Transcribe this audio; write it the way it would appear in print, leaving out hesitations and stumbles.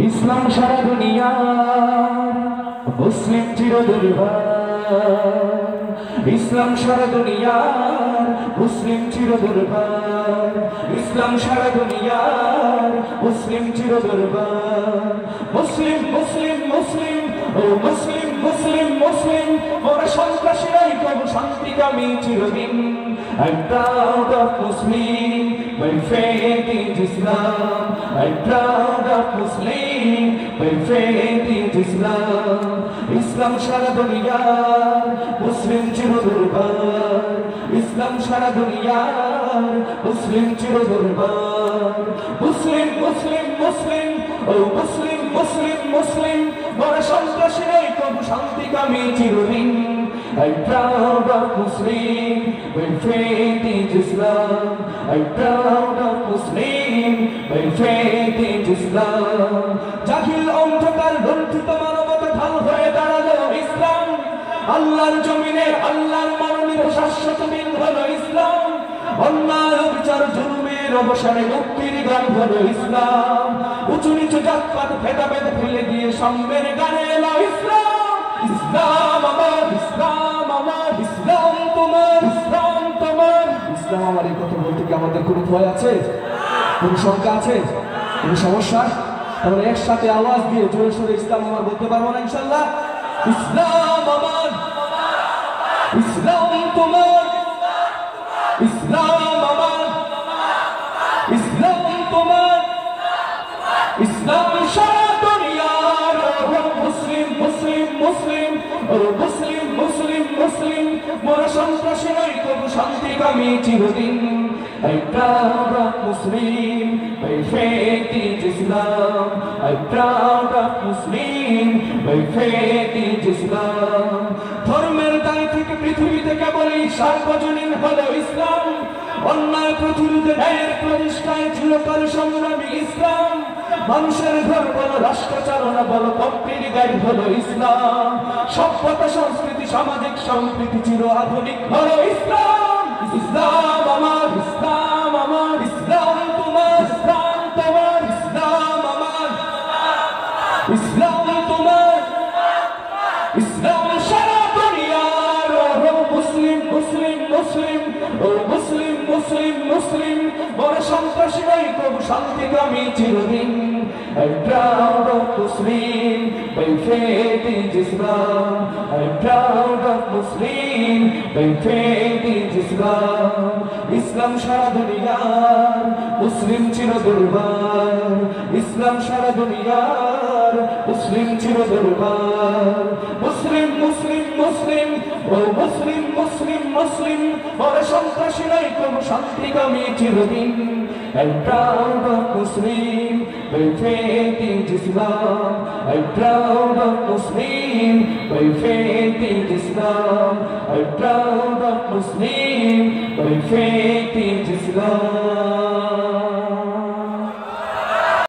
ইসলাম সারা দুনিয়ার মুসলিম চিরদুর্বার, ইসলাম সারা দুনিয়ার মুসলিম চিরদুর্বার, ইসলাম সারা দুনিয়ার মুসলিম চিরদুর্বার। মুসলিম মুসলিম মুসলিম ও মুসলিম মুসলিম মুসলিম, ওরা সন্ত্রাসীরাই তবু শান্তিকামী চিরদিন। I'm proud of Muslim, my faith is Islam. I'm proud of Muslim, my faith is Islam. Islam সারা দুনিয়ার মুসলিম চিরদুর্বার, ইসলাম সারা দুনিয়ার মুসলিম চিরদুর্বার। মুসলিম মুসলিম মুসলিম ও মুসলিম মুসলিম মুসলিম, ওরা সন্ত্রাসীরাই তবু শান্তিকামী চিরদিন। I'm proud of Muslim, my faith is Islam. I'm proud of Muslim, my faith is Islam. জাহিল অন্ধকার লুণ্ঠিত মানবতা ঢাল হয়ে দাঁড়ালো ইসলাম। আল্লাহর জমিনে আল্লাহর মনোনীত শাশ্বত দিন হলো ইসলাম। অন্যায় অবিচার জুলুমের অবসানে মুক্তির গান হলো ইসলাম। উঁচু নিচু জাতপাত ভেদাভেদ ফেলে দিয়ে সাম্যের গানে এলো ইসলাম। ইসলাম আমার, ইসলাম আমার, ইসলাম তোমার, ইসলাম তোমার। ইসলাম আমার, এই কথা বলতে কি আমাদের কোনো ভয় আছে, কোনো শঙ্কা আছে, কোনো সমস্যা? তাহলে একসাথে আওয়াজ দিয়ে জোরে সোরে ইসলাম আমার বলতে পারবো না ইনশাল্লাহ? ইসলাম আমার, ইসলাম তোমার, ইসলাম আমার, ইসলাম তোমার, ইসলাম সারা দুনিয়ার। মুসলিম মুসলিম মুসলিম ও মুসলিম মুসলিম মুসলিম, মোরা সন্ত্রাসী নই তবু শান্তিকামী চিরদিন। I'm proud of Muslim, my faith is Islam. I'm proud of Muslim, my faith is Islam. ধর্মের দায় থেকে পৃথিবীতে কেবলই সার্বজনীন হলো ইসলাম। অন্যায় প্রতিরোধে ন্যায়ের প্রতিষ্ঠায় চিরকাল সংগ্রামী ইসলাম। মানুষের ঘর বলো, রাষ্ট্র চালনা বলো, কম্পির গাইড হলো ইসলাম। সভ্যতা সংস্কৃতি সামাজিক সম্প্রীতি চির আধুনিক হলো ইসলাম। ইসলাম আমার, ইসলাম আমার, ইসলাম তোমার, ইসলাম তোমার, ইসলাম আমার, ইসলাম তোমার, ইসলাম সারা দুনিয়ার। ও মুসলিম মুসলিম মুসলিম ও মুসলিম মুসলিম মুসলিম, ওরা সন্ত্রাসী নয় তবু শান্তিকামী চিরদিন। I'm proud of Muslim, my faith is Islam. I'm proud of Muslim, my faith is Islam. Islam সারা দুনিয়ার মুসলিম চিরদুর্বার, ইসলাম সারা দুনিয়ার মুসলিম চিরদুর্বার। মুসলিম মুসলিম মুসলিম ও মুসলিম মুসলিম মুসলিম, ওরা সন্ত্রাসী নয় তবু শান্তিকামী চিরদিন। I'm proud of Muslim, my faith is Islam. I'm proud of Muslim, my faith is Islam. I'm proud of Muslim, my faith is Islam.